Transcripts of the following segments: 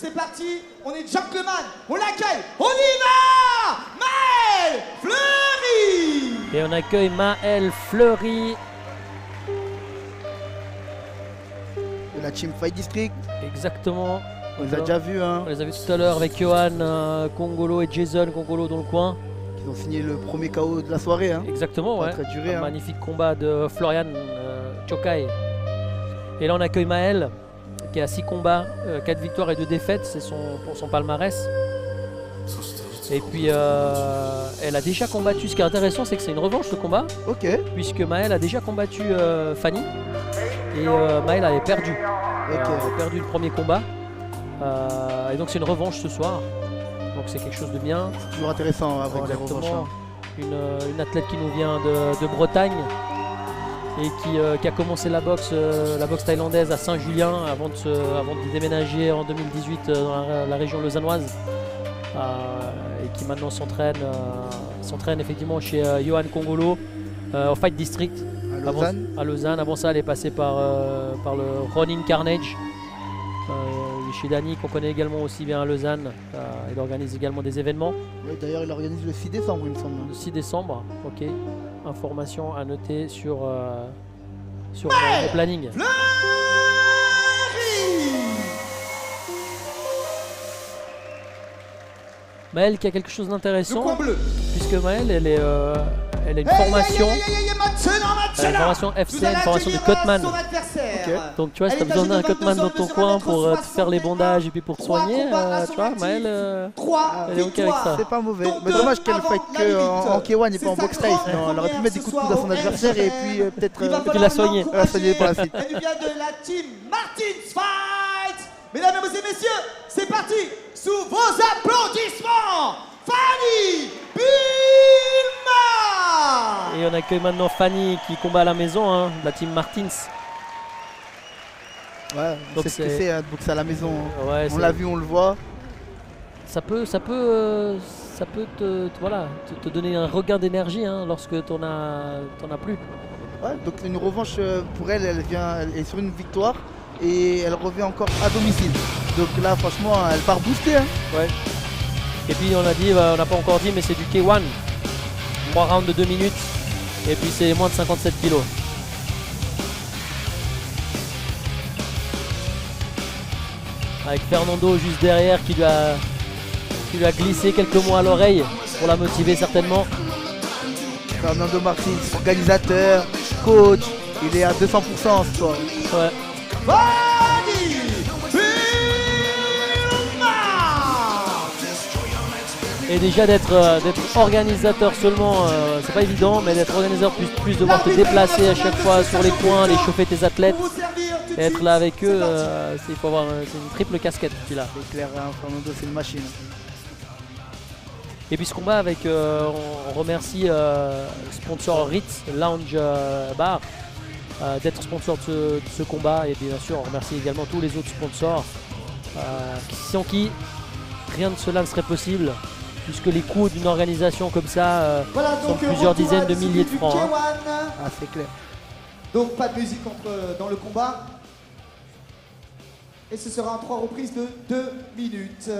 c'est parti, on est gentleman, on l'accueille, on y va! Maël Fleury! Et on accueille Maël Fleury. De la Team Fight District. Exactement. On les a déjà vus, hein. On les a vus tout à l'heure avec Johan Congolo et Jason Congolo dans le coin. Ils ont signé le premier KO de la soirée, hein. Exactement, ouais. Très duré, Un hein. magnifique combat de Florian Chokai. Et là on accueille Maël qui a 6 combats, 4 victoires et 2 défaites, c'est pour son palmarès. Et puis elle a déjà combattu, ce qui est intéressant c'est que c'est une revanche ce combat. Ok. Puisque Maël a déjà combattu Fanny et Maël avait perdu. Ok. Elle a perdu le premier combat. Et donc c'est une revanche ce soir. Donc c'est quelque chose de bien. Toujours intéressant avec les revanches, Exactement. hein. Une athlète qui nous vient de Bretagne et qui a commencé la boxe thaïlandaise à Saint-Julien avant de déménager en 2018 dans la région lausannoise et qui maintenant s'entraîne effectivement chez Johan Congolo au Fight District à Lausanne. Avant ça elle est passée par le Ronin Carnage. Chez Dany qu'on connaît également aussi bien à Lausanne, il organise également des événements. Oui, d'ailleurs il organise le 6 décembre il me semble. Le 6 décembre, ok. Information à noter sur mon planning. Fleury! Maël qui a quelque chose Le d'intéressant, coin bleu. puisque Maël elle a une formation. Maintenant, Une formation FC, une formation de cutman. Donc tu vois, si tu as besoin d'un cutman dans ton coin pour te faire les bandages et puis pour te soigner, tu vois, Maël, elle est ok avec ça. C'est pas mauvais. Mais dommage qu'elle fight que en K1 et pas en box type. Elle aurait pu mettre des coups de coude à son adversaire et puis peut-être la soigner. la soigner pour la suite. Elle vient de la team Martins Fight. Mesdames et messieurs, c'est parti. Sous vos applaudissements, Fanny Bilma. Et on accueille maintenant Fanny qui combat à la maison, hein, de la team Martins. Ouais, Donc c'est ce que c'est de boxer à la maison. Ouais, On l'a vu, on le voit. Ça peut te donner un regain d'énergie hein, lorsque t'en as plus. Ouais, donc une revanche pour elle, elle est sur une victoire et elle revient encore à domicile. Donc là franchement elle part booster. Hein. Ouais. Et puis on a dit, on n'a pas encore dit, mais c'est du K1. 3 rounds de 2 minutes. Et puis c'est moins de 57 kilos. Avec Fernando juste derrière qui lui a glissé quelques mots à l'oreille pour la motiver certainement. Fernando Martins, organisateur, coach, il est à 200% ce soir. Ouais. Fanny Bilma. Et déjà d'être organisateur seulement, c'est pas évident, mais d'être organisateur plus devoir te déplacer à chaque fois sur les coins, aller chauffer tes athlètes. Et être là avec eux, c'est une triple casquette qu'il a. C'est clair, hein, Fernando c'est une machine. Et puis ce combat avec, on remercie sponsor Ritz Lounge Bar d'être sponsor de ce combat. Et bien sûr on remercie également tous les autres sponsors sans qui rien de cela ne serait possible. Puisque les coûts d'une organisation comme ça sont plusieurs dizaines de milliers de francs. Hein. Ah c'est clair. Donc pas de musique dans le combat. Et ce sera en 3 reprises de 2 minutes.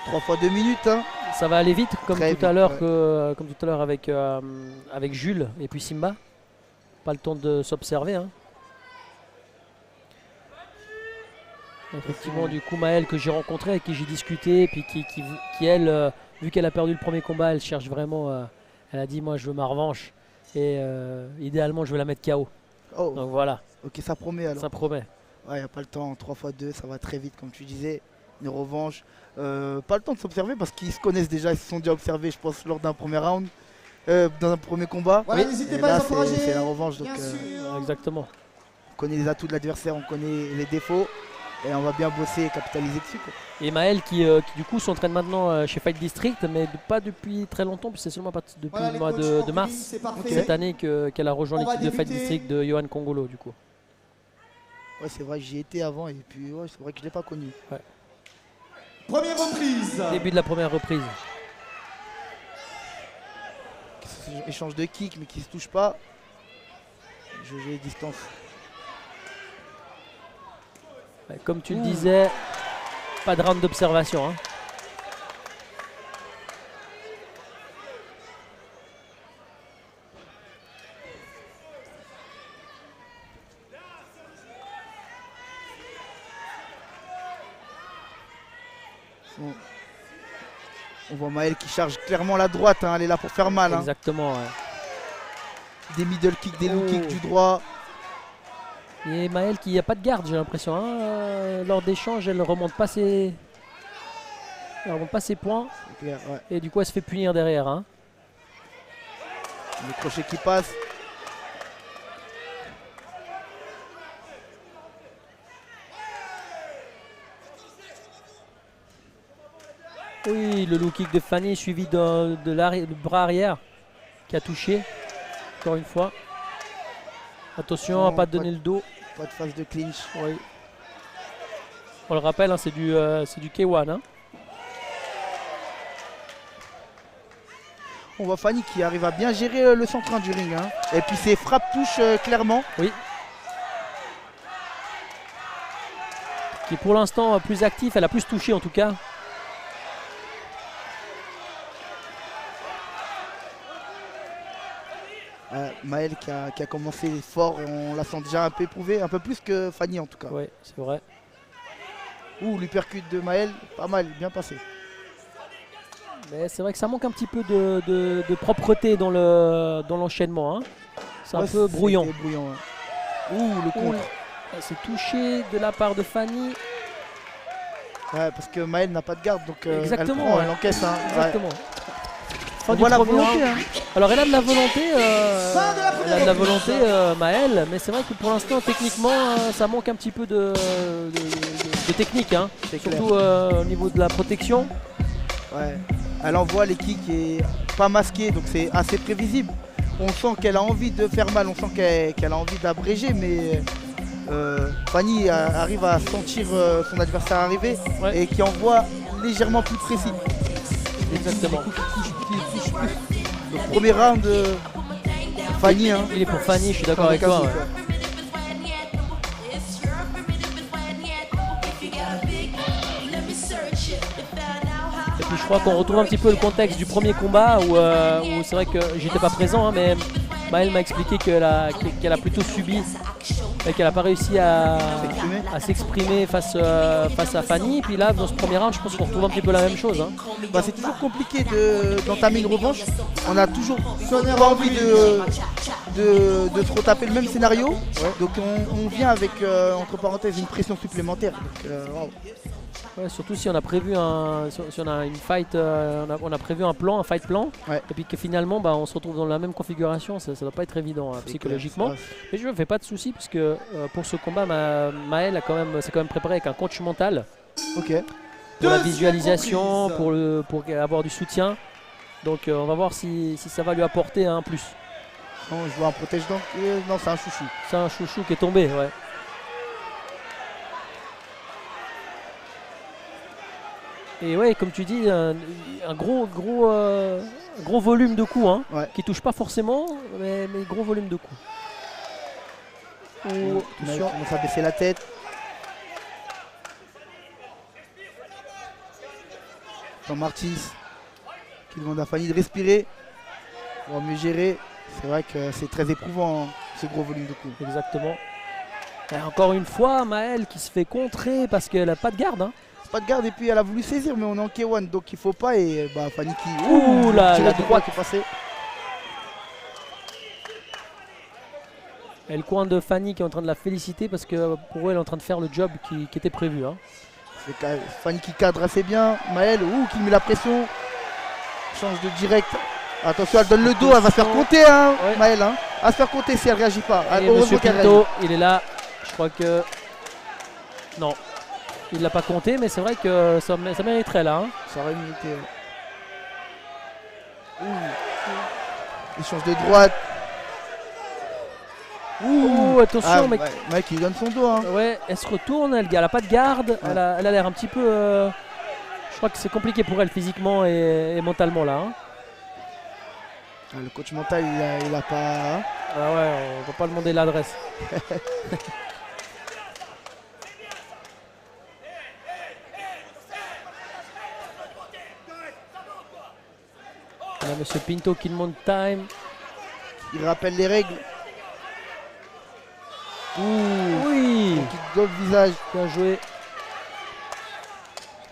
3 fois 2 minutes. Hein. Ça va aller vite comme Très tout à vite, l'heure ouais. comme tout à l'heure avec Jules et puis Simba. Pas le temps de s'observer. Hein. Effectivement, du coup, Maël que j'ai rencontré, avec qui j'ai discuté, puis qui elle, vu qu'elle a perdu le premier combat, elle cherche vraiment. Elle a dit moi je veux ma revanche et idéalement je veux la mettre KO. Oh. Donc voilà. Ok, ça promet alors. Ça promet. Ouais, il n'y a pas le temps, 3 fois 2, ça va très vite comme tu disais. Une revanche. Pas le temps de s'observer parce qu'ils se connaissent déjà, ils se sont déjà observés, je pense, lors d'un premier round, dans un premier combat. Voilà, Oui. n'hésitez Et pas à là, les encourager. c'est la revanche. Donc, Exactement. on connaît les atouts de l'adversaire, on connaît les défauts et on va bien bosser et capitaliser dessus. Quoi. Et Maël qui du coup s'entraîne maintenant chez Fight District, mais pas depuis très longtemps, puis c'est seulement depuis Voilà, le mois les coachs de en mars coulisses, c'est parfait. cette année qu'elle a rejoint On va l'équipe de Fight débuter. District de Johan Congolo du coup. Ouais, c'est vrai que j'y étais avant et puis ouais, c'est vrai que je ne l'ai pas connu. Ouais. Première reprise. Début de la première reprise. Échange de kick mais qui ne se touche pas. J'ai distance. Ouais, comme tu le disais, pas de round d'observation. Hein. On voit Maël qui charge clairement la droite, hein, elle est là pour faire mal. Hein. Exactement. Ouais. Des middle kicks, des low kicks du droit. Et Maël qui n'a pas de garde, j'ai l'impression. Hein. Lors d'échanges, elle ne remonte pas ses points. Clair, ouais. Et du coup, elle se fait punir derrière. Hein. Le crochet qui passe. Oui, le low kick de Fanny suivi du bras arrière qui a touché. Encore une fois. Attention à ne pas donner le dos. Pas de phase de clinch. Oui. On le rappelle, hein, c'est du K1. Hein. On voit Fanny qui arrive à bien gérer le centre du ring. Hein. Et puis ses frappes touchent clairement. Oui. Qui est pour l'instant plus actif, elle a plus touché en tout cas. Maël qui a commencé fort, on la sent déjà un peu éprouvée, un peu plus que Fanny en tout cas. Oui, c'est vrai. Ouh, l'uppercut de Maël, pas mal, bien passé. Mais c'est vrai que ça manque un petit peu de propreté dans l'enchaînement. Hein. C'est un peu brouillon. Ouais. Ouh, le contre. C'est touché de la part de Fanny. Ouais, parce que Maël n'a pas de garde, donc exactement, elle encaisse. Hein. Exactement. Ouais. On voit la volonté. Hein. Alors elle a de la volonté, Maël, mais c'est vrai que pour l'instant, techniquement, ça manque un petit peu de technique. Hein. Surtout au niveau de la protection. Ouais. Elle envoie les kicks qui est pas masqué, donc c'est assez prévisible. On sent qu'elle a envie de faire mal, on sent qu'elle a envie d'abréger, mais Fanny arrive à sentir son adversaire arriver et qui envoie légèrement plus précis. Exactement. Le premier round de Fanny. Hein. Il est pour Fanny, je suis d'accord avec toi. Ouais. Et puis je crois qu'on retrouve un petit peu le contexte du premier combat où c'est vrai que j'étais pas présent, hein, mais Maël m'a expliqué qu'elle a plutôt subi et qu'elle n'a pas réussi à s'exprimer face à Fanny. Et puis là, dans ce premier round, je pense qu'on retrouve un petit peu la même chose. Hein. Bah, c'est toujours compliqué d'entamer une revanche. On a toujours pas envie de se retaper le même scénario. Ouais. Donc on vient avec, entre parenthèses, une pression supplémentaire. Donc, wow. Ouais, surtout si on a prévu si on a une fight, on a prévu un fight plan, et puis que finalement on se retrouve dans la même configuration, ça doit pas être évident hein, psychologiquement. Clair, mais je me fais pas de soucis puisque pour ce combat, Maël s'est quand même préparé avec un coach mental. Ok. Pour la visualisation, pour avoir du soutien. Donc on va voir si ça va lui apporter un plus. Non, je vois un protège donc. Non, c'est un chouchou. C'est un chouchou qui est tombé, ouais. Et ouais, comme tu dis, un gros volume de coups, hein, qui touche pas forcément, mais gros volume de coups. Il commence à baisser la tête. Jean Martins qui demande à Fanny de respirer pour mieux gérer. C'est vrai que c'est très éprouvant, hein, ce gros volume de coups. Exactement. Et encore une fois, Maël qui se fait contrer parce qu'elle n'a pas de garde. Hein. Pas de garde et puis elle a voulu saisir, mais on est en K1 donc il faut pas. Et Fanny qui. Ouh là, la droite qui est passée. Et le coin de Fanny qui est en train de la féliciter parce que pour elle, elle est en train de faire le job qui était prévu. Hein. C'est Fanny qui cadre assez bien. Maël, qui met la pression. Change de direct. Attention, elle donne le dos, elle va se faire compter, hein, Maël. Hein. Elle va se faire compter si elle réagit pas. Et Monsieur Pinto, il est là. Je crois que. Non. Il ne l'a pas compté, mais c'est vrai que ça mériterait là. Hein. Ça aurait mérité. Il change de droite. Attention, mec. Mec, il donne son dos. Hein. Ouais, elle se retourne, elle n'a pas de garde. Ouais. Elle a l'air un petit peu. Je crois que c'est compliqué pour elle physiquement et mentalement là. Hein. Le coach mental, il a pas. Hein. Ah ouais, on va pas demander l'adresse. On a Monsieur Pinto qui demande time. Il rappelle les règles. Oui, Qui donne le visage. bien joué.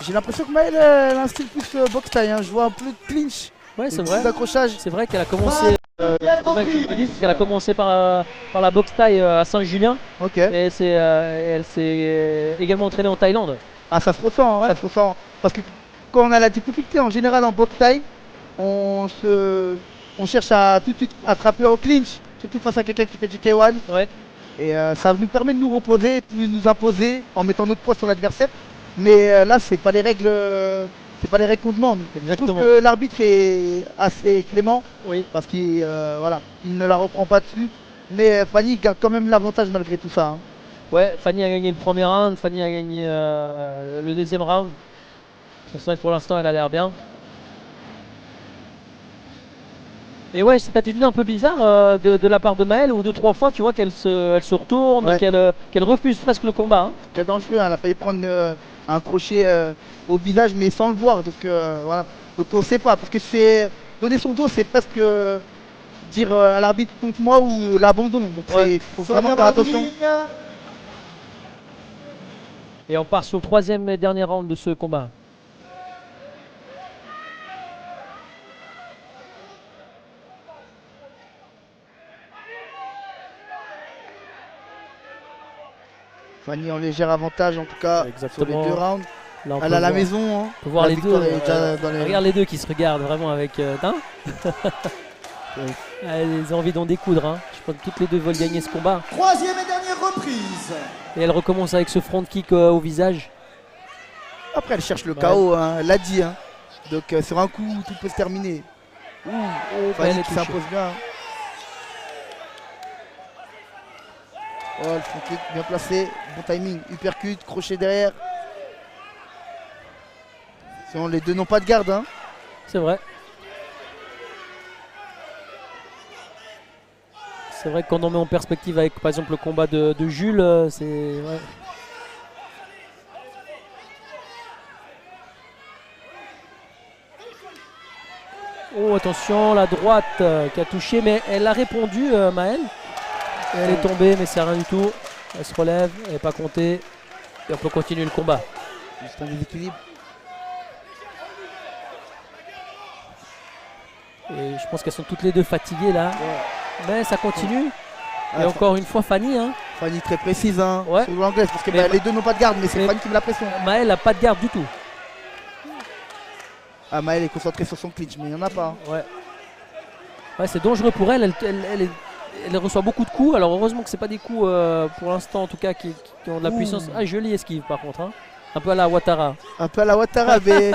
J'ai l'impression que Maëlle elle a un style plus box taille. Hein. Je vois un peu de clinch. Ouais, c'est plus vrai. d'accrochage. C'est vrai qu'elle a commencé. Elle a commencé par la boxe taille à Saint-Julien. Ok. Et elle s'est également entraînée en Thaïlande. Ah, ça se ressent, hein, Ouais. ça se ressent. Parce que quand on a la difficulté en général en box taille, on cherche à tout de suite attraper au clinch, surtout face à quelqu'un qui fait du K1. Ouais. Et ça nous permet de nous reposer, de nous imposer en mettant notre poids sur l'adversaire. Mais là, c'est pas les règles qu'on demande. Je trouve Exactement. que l'arbitre est assez clément Oui. parce qu'il voilà, il ne la reprend pas dessus. Mais Fanny garde quand même l'avantage malgré tout ça. Hein. Ouais, Fanny a gagné le premier round, Fanny a gagné le deuxième round. C'est vrai que pour l'instant, elle a l'air bien. Et ouais, cette attitude un peu bizarre de la part de Maëlle, où 2-3 fois, tu vois qu'elle se retourne, Ouais. qu'elle refuse presque le combat. Hein. C'est dangereux, hein, elle a failli prendre un crochet au visage mais sans le voir. Donc voilà, donc on ne sait pas. Parce que c'est donner son dos, c'est presque dire à l'arbitre contre moi ou l'abandon. Donc il faut vraiment faire attention. Et on part sur le troisième et dernier round de ce combat. Fanny en léger avantage en tout cas Exactement. sur les 2 rounds. Là, on Elle peut a la voir- maison. Hein. on peut voir La les victoire deux. est déjà dans les- Regarde les deux qui se regardent vraiment avec. Hein. Elles ont envie d'en découdre. Hein. Je pense que toutes les deux veulent gagner ce combat. Troisième et dernière reprise. Et elle recommence avec ce front kick au visage. Après elle cherche le Ouais. KO, hein, elle l'a dit. Hein. Donc sur un coup tout peut se terminer. Elle Fanny est qui touchée. s'impose bien. Oh, le front kick bien placé, bon timing, uppercut, crochet derrière. Sinon, les deux n'ont pas de garde. Hein. C'est vrai. C'est vrai que quand on met en perspective avec par exemple le combat de Jules, c'est. Ouais. Oh attention, la droite qui a touché, mais elle a répondu Maëlle. Et elle est tombée, mais c'est rien du tout. Elle se relève, elle n'est pas comptée. Et on peut continuer le combat. Juste un déséquilibre. Et je pense qu'elles sont toutes les deux fatiguées là. Mais ça continue. Ah, Et encore une fois Fanny. Hein. Fanny très précise hein, Ouais. sur l'anglaise parce que Mais- les deux n'ont pas de garde, mais c'est mais- Fanny qui met la pression. Maëlle n'a pas de garde du tout. Ah, Maëlle est concentrée sur son clinch, mais il n'y en a pas. Hein. Ouais. Ouais, c'est dangereux pour elle. Elle reçoit beaucoup de coups. Alors heureusement que c'est pas des coups pour l'instant en tout cas qui ont de la Ouh. puissance. Ah, jolie esquive par contre. Hein. Un peu à la Ouattara. Un peu à la Ouattara, mais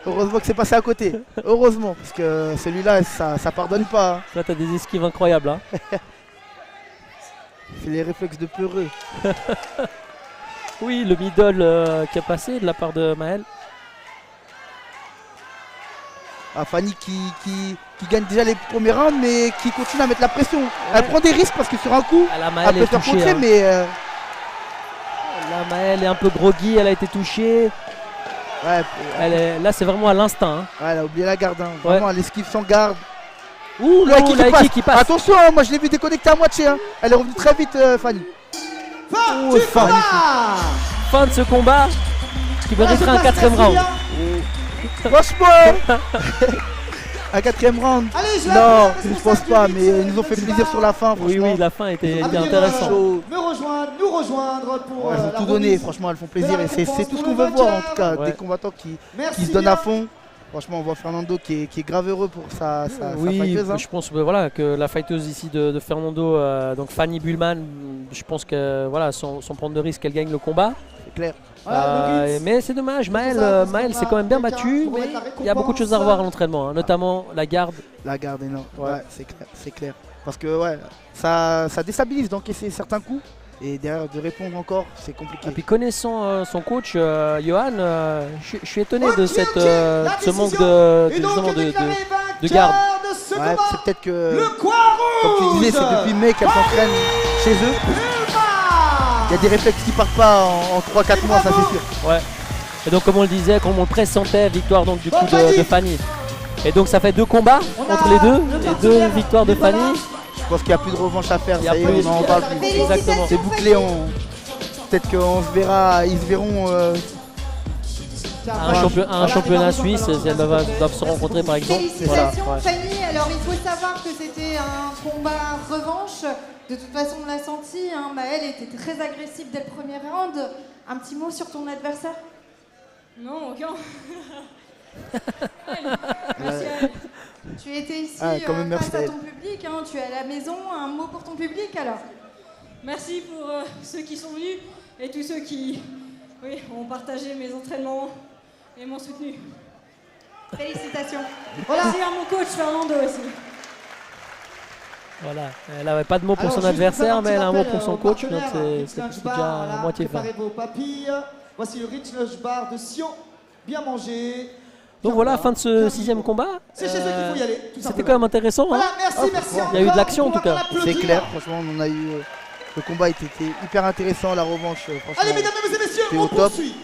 heureusement que c'est passé à côté. Heureusement, parce que celui-là, ça pardonne pas. Hein. Là, t'as des esquives incroyables. Hein. C'est les réflexes de peureux. Oui, le middle qui a passé de la part de Maëlle. Ah, Fanny qui gagne déjà les premiers rounds, mais qui continue à mettre la pression. Elle prend des risques parce que sur un coup, Ah, la elle Maëlle peut est faire touchée. contrer, Hein. mais La Maëlle est un peu groggy. Elle a été touchée. ouais, Là, c'est vraiment à l'instinct. Hein. ouais, elle a oublié la garde. Hein. Ouais. Vraiment, elle esquive sans garde. Ouh, Le high kick la kick qui passe. Attention, hein, moi je l'ai vu déconnecter à moitié. Hein. Elle est revenue très vite, Fanny. Fin Oh, du Fanny. combat. Fin de ce combat qui mériterait un quatrième round. Franchement, un quatrième round. Allez, je Non, l'appelle, je pense responsable pas, du mais mix, ils nous ont fait le plaisir sur la fin. Oui, Franchement. oui, la fin était Venez, intéressante. Chaud. nous rejoindre pour Elles ont la tout donné, remise. franchement, elles font plaisir la et c'est récompense tout ce pour qu'on le veut voir en vainqueur. tout cas, Ouais. des combattants qui Merci se donnent à bien. fond. Franchement, on voit Fernando qui est grave heureux pour sa Oui, fighteuse, hein. je pense voilà, que la fighteuse ici de Fernando, donc Fanny Bullman, je pense que voilà, sans prendre de risque, elle gagne le combat. C'est clair. Mais c'est dommage, Maëlle, parce s'est qu'on quand même bien va battue, pour mais mettre la il y a beaucoup de choses à revoir à l'entraînement, hein, notamment la garde. La garde énorme. Ouais. Ouais, c'est clair. Parce que ouais, ça déstabilise d'encaisser certains coups et derrière de répondre encore, c'est compliqué. Et puis connaissant son coach, Johan, je suis étonné de ce manque de, Et donc, justement, de déclaré de garde. vainqueur de ce Ouais, combat, c'est peut-être que, le coin comme tu disais, c'est depuis mai qu'elle s'entraîne chez eux. Il y a des réflexes qui partent pas en 3-4 mois, ça c'est sûr. Ouais. Et donc comme on le disait, comme on le pressentait, victoire donc du coup de Fanny. Et donc ça fait 2 combats entre les deux, et 2 victoires de Fanny. Je pense qu'il n'y a plus de revanche à faire, Il y a ça y est, plus- on n'en parle plus. Exactement. C'est bouclé, peut-être qu'on se verra, ils se verront Un championnat suisse, si elles doivent se rencontrer par exemple. Félicitations Voilà, ouais. Fanny, alors il faut savoir que c'était un combat revanche, de toute façon on l'a senti, hein. Maëlle était très agressive dès le premier round. Un petit mot sur ton adversaire? Non, aucun. Merci à elle. Tu étais ici quand même, merci face à à elle. ton public, hein. Tu es à la maison, un mot pour ton public alors? Merci pour ceux qui sont venus et tous ceux qui ont partagé mes entraînements et m'ont soutenu. Félicitations. Merci à mon coach Fernando aussi. Voilà, elle n'avait pas de mots pour Alors, son juste adversaire, pour mais faire elle a un un mot petit pour son rappel, coach, donc c'est Rich Lunch déjà Bar, à voilà, moitié fait. préparez vos papilles. Voici le Rich Lunch Bar de Sion. Bien manger. Donc voilà, fin de ce 6e combat. C'est chez eux qu'il faut y aller. tout C'était simplement. quand même intéressant. Voilà, Hein. merci, merci. Il y a eu de encore. l'action, en On tout cas. va C'est l'applaudir. clair, franchement, on a eu. Le combat était hyper intéressant, la revanche, franchement. Allez, mesdames et messieurs, C'était on au top. poursuit.